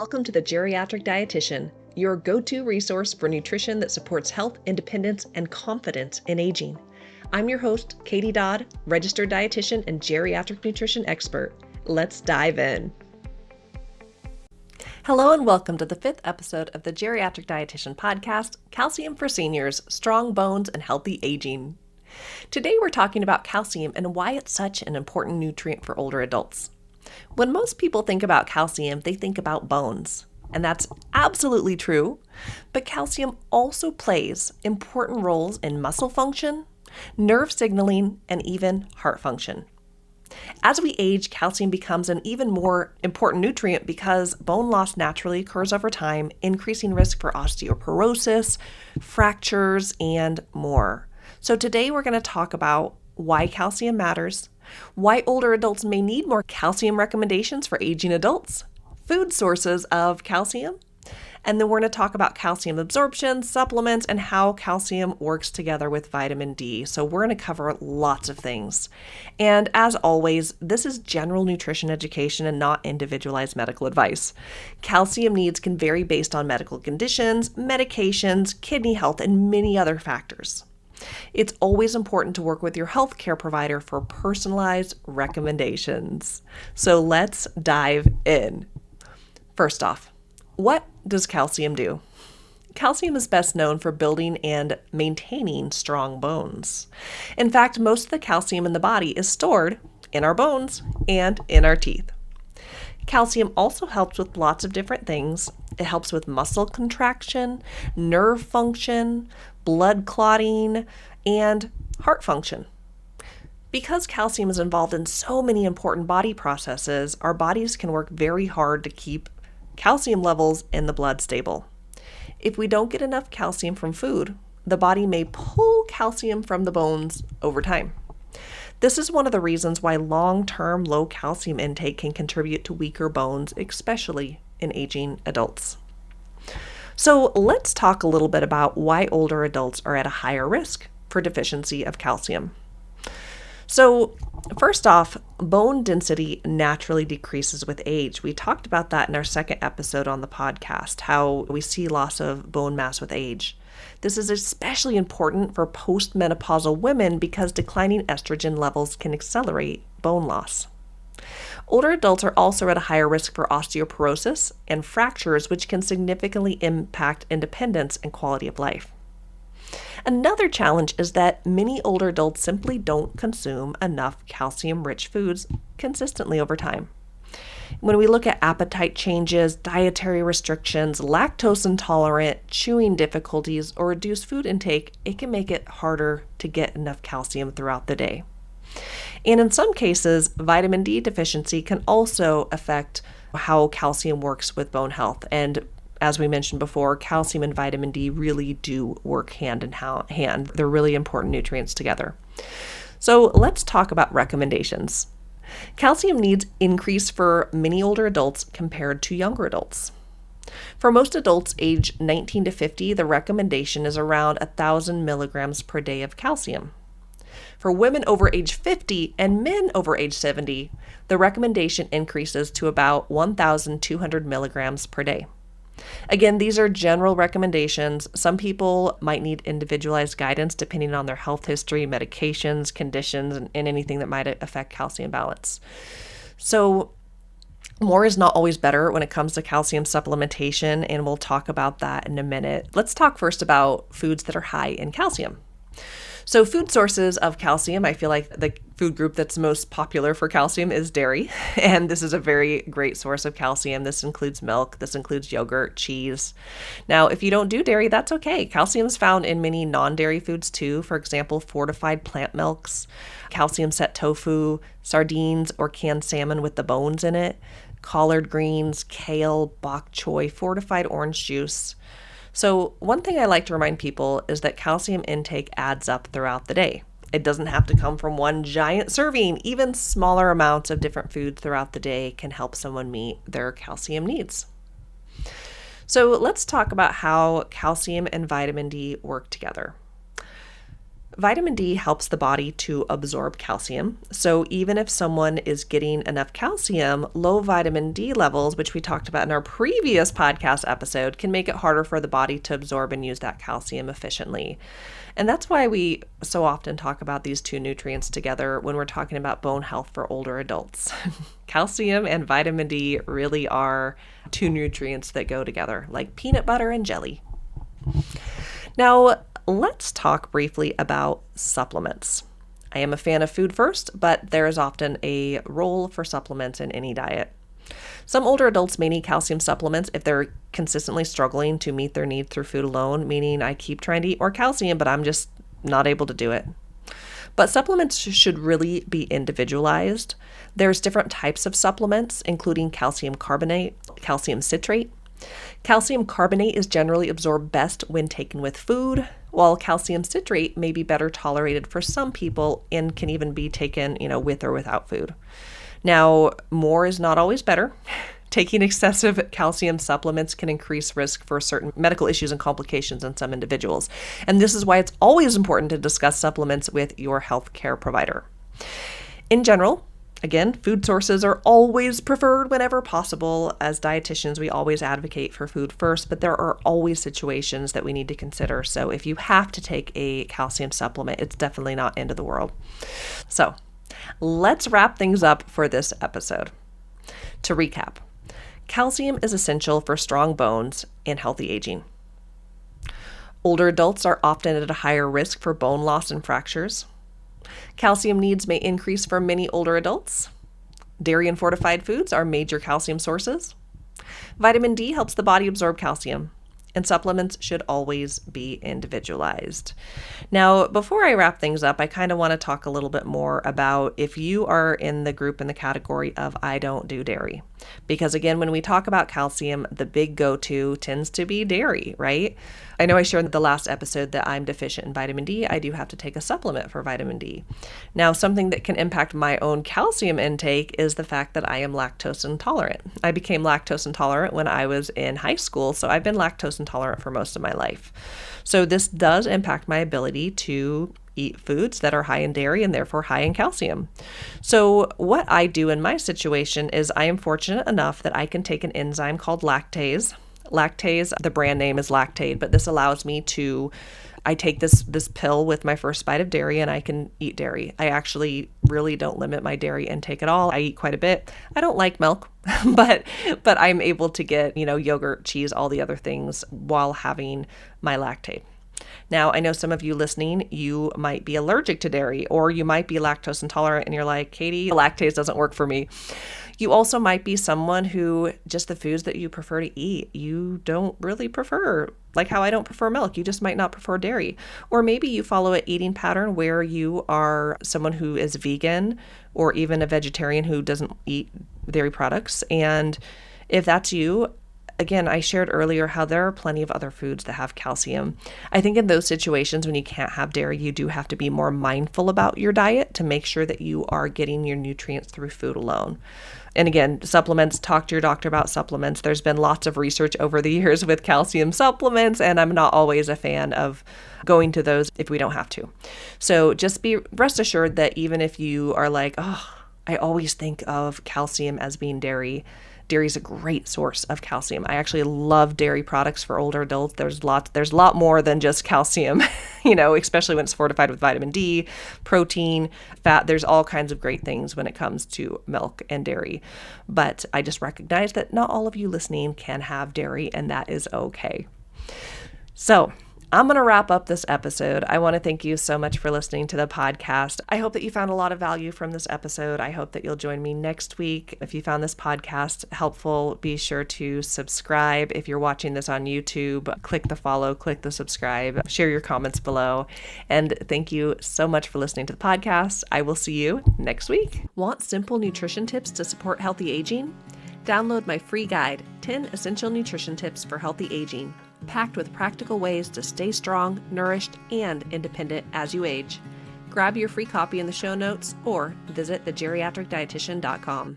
Welcome to the Geriatric Dietitian, your go-to resource for nutrition that supports health, independence, and confidence in aging. I'm your host, Katie Dodd, registered dietitian and geriatric nutrition expert. Let's dive in. Hello and welcome to the 5th episode of the Geriatric Dietitian Podcast, Calcium for Seniors, Strong Bones, and Healthy Aging. Today we're talking about calcium and why it's such an important nutrient for older adults. When most people think about calcium, they think about bones, and that's absolutely true, but calcium also plays important roles in muscle function, nerve signaling, and even heart function. As we age, calcium becomes an even more important nutrient because bone loss naturally occurs over time, increasing risk for osteoporosis, fractures, and more. So today we're going to talk about why calcium matters, why older adults may need more calcium recommendations for aging adults, food sources of calcium, and then we're going to talk about calcium absorption, supplements, and how calcium works together with vitamin D. So we're going to cover lots of things. And as always, this is general nutrition education and not individualized medical advice. Calcium needs can vary based on medical conditions, medications, kidney health, and many other factors. It's always important to work with your healthcare provider for personalized recommendations. So let's dive in. First off, what does calcium do? Calcium is best known for building and maintaining strong bones. In fact, most of the calcium in the body is stored in our bones and in our teeth. Calcium also helps with lots of different things. It helps with muscle contraction, nerve function, blood clotting, and heart function. Because calcium is involved in so many important body processes, our bodies can work very hard to keep calcium levels in the blood stable. If we don't get enough calcium from food, the body may pull calcium from the bones over time. This is one of the reasons why long-term low calcium intake can contribute to weaker bones, especially in aging adults. So let's talk a little bit about why older adults are at a higher risk for deficiency of calcium. So first off, bone density naturally decreases with age. We talked about that in our second episode on the podcast, how we see loss of bone mass with age. This is especially important for postmenopausal women because declining estrogen levels can accelerate bone loss. Older adults are also at a higher risk for osteoporosis and fractures, which can significantly impact independence and quality of life. Another challenge is that many older adults simply don't consume enough calcium-rich foods consistently over time. When we look at appetite changes, dietary restrictions, lactose intolerant, chewing difficulties, or reduced food intake, it can make it harder to get enough calcium throughout the day. And in some cases, vitamin D deficiency can also affect how calcium works with bone health. And as we mentioned before, calcium and vitamin D really do work hand in hand. They're really important nutrients together. So let's talk about recommendations. Calcium needs increase for many older adults compared to younger adults. For most adults age 19 to 50, the recommendation is around 1,000 milligrams per day of calcium. For women over age 50 and men over age 70, the recommendation increases to about 1,200 milligrams per day. Again, these are general recommendations. Some people might need individualized guidance depending on their health history, medications, conditions, and anything that might affect calcium balance. So more is not always better when it comes to calcium supplementation, and we'll talk about that in a minute. Let's talk first about foods that are high in calcium. So food sources of calcium, I feel like the food group that's most popular for calcium is dairy, and this is a very great source of calcium. This includes milk, this includes yogurt, cheese. Now, if you don't do dairy, that's okay. Calcium is found in many non-dairy foods too. For example, fortified plant milks, calcium set tofu, sardines or canned salmon with the bones in it, collard greens, kale, bok choy, fortified orange juice. So one thing I like to remind people is that calcium intake adds up throughout the day. It doesn't have to come from one giant serving. Even smaller amounts of different foods throughout the day can help someone meet their calcium needs. So let's talk about how calcium and vitamin D work together. Vitamin D helps the body to absorb calcium. So even if someone is getting enough calcium, low vitamin D levels, which we talked about in our previous podcast episode, can make it harder for the body to absorb and use that calcium efficiently. And that's why we so often talk about these two nutrients together when we're talking about bone health for older adults. Calcium and vitamin D really are two nutrients that go together, like peanut butter and jelly. Now, let's talk briefly about supplements. I am a fan of food first, but there is often a role for supplements in any diet. Some older adults may need calcium supplements if they're consistently struggling to meet their needs through food alone, meaning I keep trying to eat more calcium, but I'm just not able to do it. But supplements should really be individualized. There's different types of supplements, including calcium carbonate, calcium citrate. Calcium carbonate is generally absorbed best when taken with food, while calcium citrate may be better tolerated for some people and can even be taken, with or without food. Now, more is not always better. Taking excessive calcium supplements can increase risk for certain medical issues and complications in some individuals. And this is why it's always important to discuss supplements with your healthcare provider. In general, again, food sources are always preferred whenever possible. As dietitians, we always advocate for food first, but there are always situations that we need to consider. So if you have to take a calcium supplement, it's definitely not end of the world. So let's wrap things up for this episode. To recap, calcium is essential for strong bones and healthy aging. Older adults are often at a higher risk for bone loss and fractures. Calcium needs may increase for many older adults. Dairy and fortified foods are major calcium sources. Vitamin D helps the body absorb calcium, and supplements should always be individualized. Now, before I wrap things up, I kind of want to talk a little bit more about if you are in the group in the category of I don't do dairy. Because again, when we talk about calcium, the big go-to tends to be dairy, right? I know I shared in the last episode that I'm deficient in vitamin D. I do have to take a supplement for vitamin D. Now, something that can impact my own calcium intake is the fact that I am lactose intolerant. I became lactose intolerant when I was in high school, so I've been lactose intolerant for most of my life. So this does impact my ability to eat foods that are high in dairy and therefore high in calcium. So what I do in my situation is I am fortunate enough that I can take an enzyme called lactase. Lactase, the brand name is Lactaid, but this allows me to, I take this pill with my first bite of dairy and I can eat dairy. I actually really don't limit my dairy intake at all. I eat quite a bit. I don't like milk, but I'm able to get, yogurt, cheese, all the other things while having my Lactaid. Now, I know some of you listening, you might be allergic to dairy or you might be lactose intolerant and you're like, Katie, lactase doesn't work for me. You also might be someone who just the foods that you prefer to eat, you don't really prefer, like how I don't prefer milk. You just might not prefer dairy. Or maybe you follow an eating pattern where you are someone who is vegan or even a vegetarian who doesn't eat dairy products. And if that's you, again, I shared earlier how there are plenty of other foods that have calcium. I think in those situations when you can't have dairy, you do have to be more mindful about your diet to make sure that you are getting your nutrients through food alone. And again, supplements, talk to your doctor about supplements. There's been lots of research over the years with calcium supplements, and I'm not always a fan of going to those if we don't have to. So just rest assured that even if you are like, oh, I always think of calcium as being dairy. Dairy is a great source of calcium. I actually love dairy products for older adults. There's a lot more than just calcium, especially when it's fortified with vitamin D, protein, fat. There's all kinds of great things when it comes to milk and dairy. But I just recognize that not all of you listening can have dairy, and that is okay. So I'm going to wrap up this episode. I want to thank you so much for listening to the podcast. I hope that you found a lot of value from this episode. I hope that you'll join me next week. If you found this podcast helpful, be sure to subscribe. If you're watching this on YouTube, click the follow, click the subscribe, share your comments below. And thank you so much for listening to the podcast. I will see you next week. Want simple nutrition tips to support healthy aging? Download my free guide, 10 Essential Nutrition Tips for Healthy Aging, packed with practical ways to stay strong, nourished, and independent as you age. Grab your free copy in the show notes or visit thegeriatricdietitian.com.